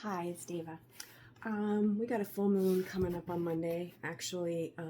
Hi, it's Deva. We got a full moon coming up on Monday, actually a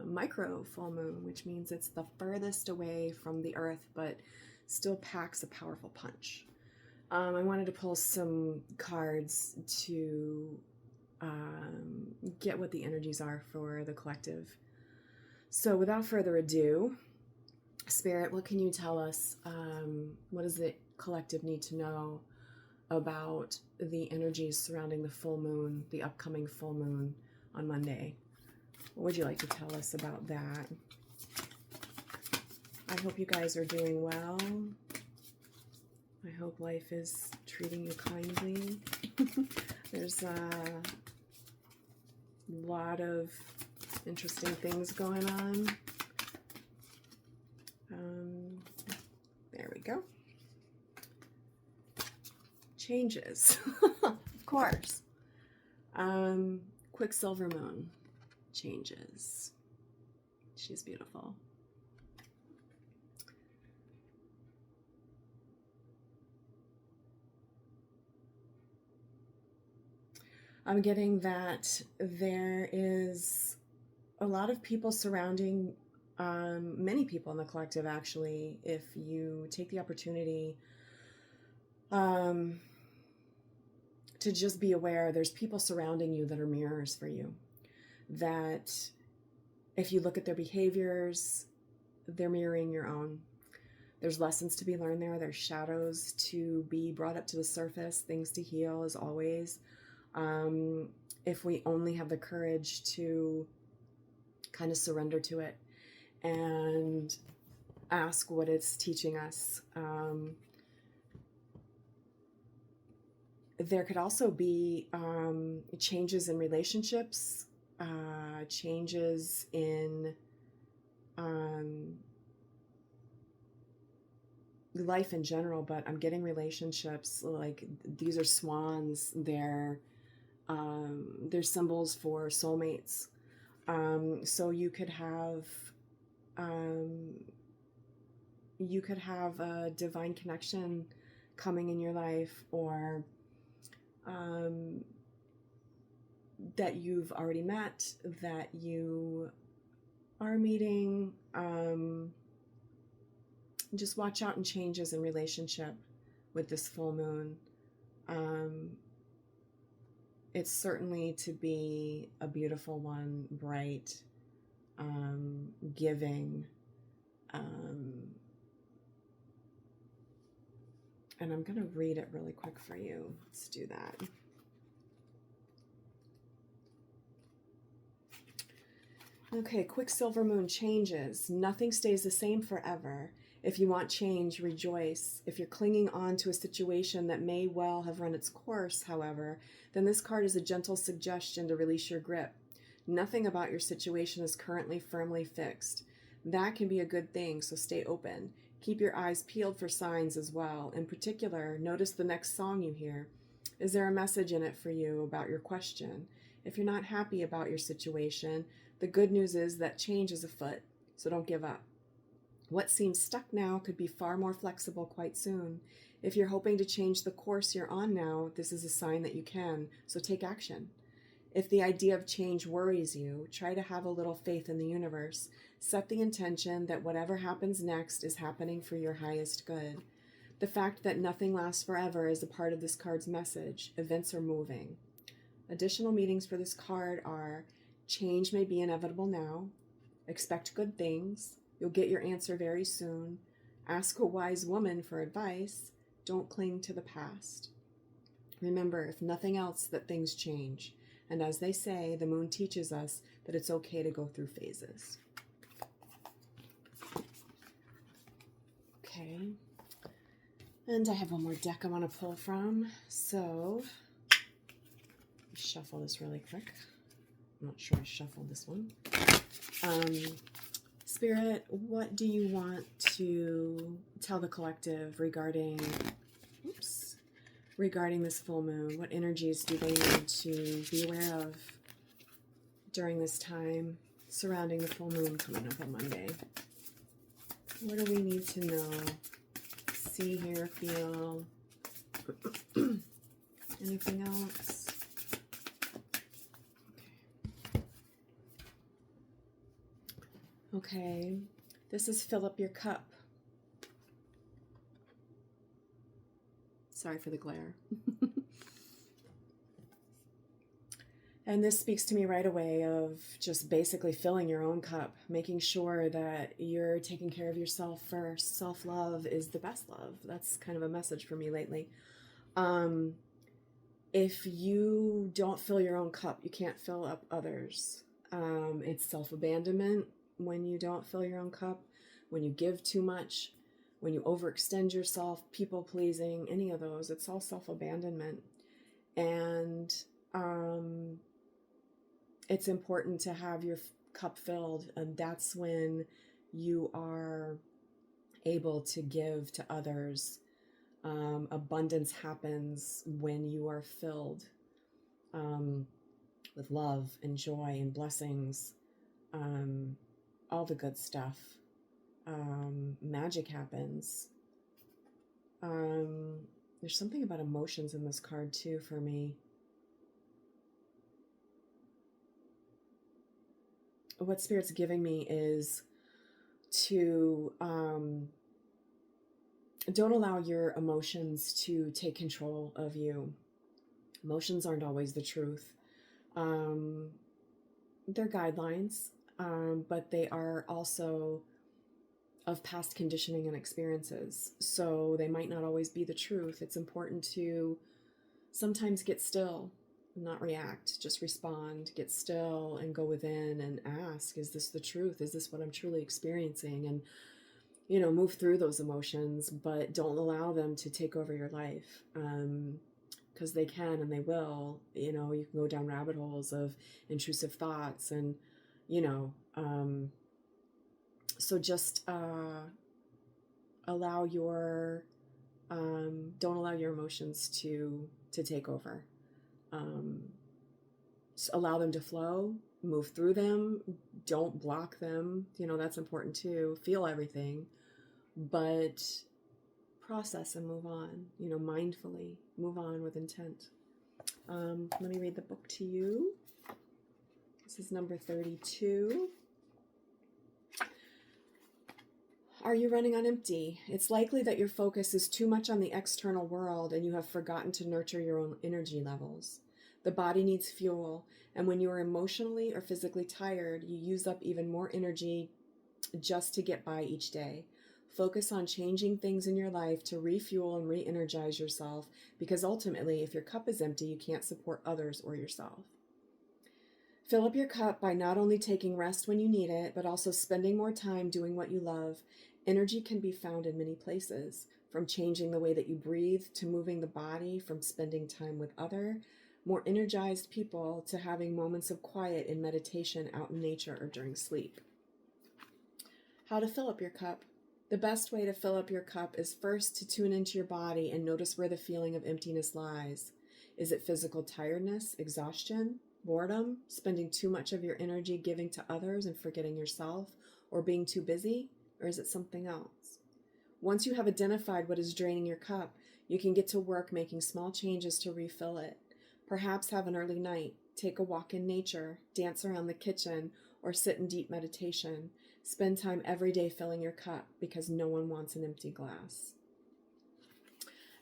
micro full moon, which means it's the furthest away from the earth, but still packs a powerful punch. I wanted to pull some cards to get what the energies are for the collective. So without further ado, Spirit, what can you tell us? What does the collective need to know about the energies surrounding the full moon, the upcoming full moon on Monday? What would you like to tell us about that? I hope you guys are doing well. I hope life is treating you kindly. There's a lot of interesting things going on. There we go. Changes, of course. Quicksilver moon changes. She's beautiful. I'm getting that there is a lot of people surrounding, many people in the collective actually, if you take the opportunity to just be aware, there's people surrounding you that are mirrors for you, that if you look at their behaviors, they're mirroring your own. There's lessons to be learned there. There's shadows to be brought up to the surface, things to heal as always. If we only have the courage to kind of surrender to it and ask what it's teaching us. There could also be changes in relationships, changes in life in general, but I'm getting relationships, like these are swans, they're symbols for soulmates. So you could have a divine connection coming in your life, or that you've already met, that you are meeting. Just watch out in changes in relationship with this full moon. It's certainly to be a beautiful one, bright, giving, and I'm going to read it really quick for you. Let's do that. Okay, Quicksilver moon changes. Nothing stays the same forever. If you want change, rejoice. If you're clinging on to a situation that may well have run its course, however, then this card is a gentle suggestion to release your grip. Nothing about your situation is currently firmly fixed. That can be a good thing, so stay open. Keep your eyes peeled for signs as well. In particular, notice the next song you hear. Is there a message in it for you about your question? If you're not happy about your situation, the good news is that change is afoot, so don't give up. What seems stuck now could be far more flexible quite soon. If you're hoping to change the course you're on now, this is a sign that you can, so take action. If the idea of change worries you, try to have a little faith in the universe. Set the intention that whatever happens next is happening for your highest good. The fact that nothing lasts forever is a part of this card's message. Events are moving. Additional meanings for this card are: change may be inevitable now. Expect good things. You'll get your answer very soon. Ask a wise woman for advice. Don't cling to the past. Remember, if nothing else, that things change. And as they say, the moon teaches us that it's okay to go through phases. Okay. And I have one more deck I want to pull from. So, shuffle this really quick. I'm not sure I shuffled this one. Spirit, what do you want to tell the collective regarding this full moon? What energies do they need to be aware of during this time surrounding the full moon coming up on Monday? What do we need to know, see, hear, feel, Anything else? Okay, this is fill up your cup. Sorry for the glare. And this speaks to me right away of just basically filling your own cup, making sure that you're taking care of yourself first. Self-love is the best love. That's kind of a message for me lately. If you don't fill your own cup, you can't fill up others. It's self-abandonment when you don't fill your own cup, when you give too much, when you overextend yourself, people-pleasing, any of those. It's all self-abandonment. And it's important to have your cup filled, and that's when you are able to give to others. Abundance happens when you are filled with love and joy and blessings, all the good stuff. Magic happens. There's something about emotions in this card too for me. What Spirit's giving me is to don't allow your emotions to take control of you. Emotions aren't always the truth. They're guidelines, but they are also of past conditioning and experiences. So they might not always be the truth. It's important to sometimes get still, not react, just respond, get still and go within and ask, is this the truth? Is this what I'm truly experiencing? And, you know, move through those emotions, but don't allow them to take over your life. Because they can and they will. You know, you can go down rabbit holes of intrusive thoughts and, you know, so just allow your, don't allow your emotions to take over. Allow them to flow, move through them, don't block them. You know, that's important too. Feel everything, but process and move on, you know, mindfully move on with intent. Let me read the book to you. This is number 32. Are you running on empty? It's likely that your focus is too much on the external world and you have forgotten to nurture your own energy levels. The body needs fuel, and when you are emotionally or physically tired, you use up even more energy just to get by each day. Focus on changing things in your life to refuel and re-energize yourself, because ultimately, if your cup is empty, you can't support others or yourself. Fill up your cup by not only taking rest when you need it, but also spending more time doing what you love. Energy can be found in many places, from changing the way that you breathe to moving the body, from spending time with other, more energized people to having moments of quiet in meditation out in nature or during sleep. How to fill up your cup. The best way to fill up your cup is first to tune into your body and notice where the feeling of emptiness lies. Is it physical tiredness, exhaustion, boredom, spending too much of your energy giving to others and forgetting yourself, or being too busy, or is it something else? Once you have identified what is draining your cup, you can get to work making small changes to refill it. Perhaps have an early night, take a walk in nature, dance around the kitchen, or sit in deep meditation. Spend time every day filling your cup, because no one wants an empty glass.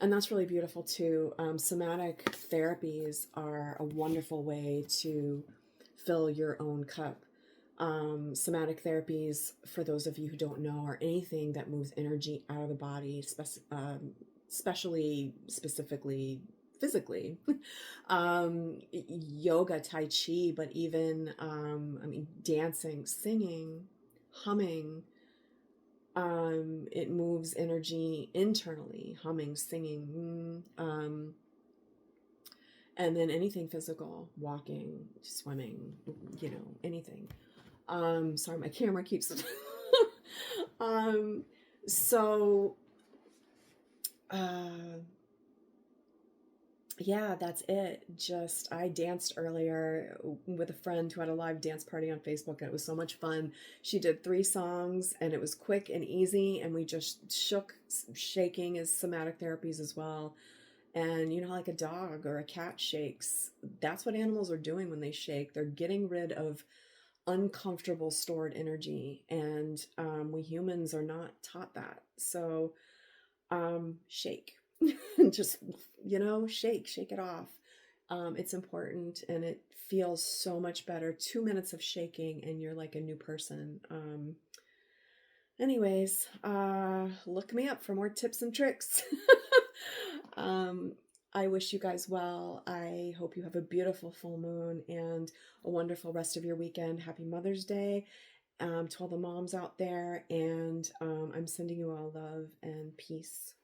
And that's really beautiful too. Somatic therapies are a wonderful way to fill your own cup. Somatic therapies, for those of you who don't know, are anything that moves energy out of the body, specifically physically. Yoga, Tai Chi, but even, dancing, singing, humming. It moves energy internally, humming, singing, and then anything physical, walking, swimming, you know, anything. Sorry, my camera keeps yeah, that's it. I danced earlier with a friend who had a live dance party on Facebook, and it was so much fun. She did 3 songs, and it was quick and easy, and we just shaking is somatic therapies as well. And you know, like a dog or a cat shakes, that's what animals are doing when they shake. They're getting rid of uncomfortable stored energy. And we humans are not taught that. So shake. Just, you know, shake it off. It's important, and it feels so much better. 2 minutes of shaking and you're like a new person. Anyways, look me up for more tips and tricks. um, I wish you guys well. I hope you have a beautiful full moon and a wonderful rest of your weekend. Happy Mother's Day, to all the moms out there. And I'm sending you all love and peace.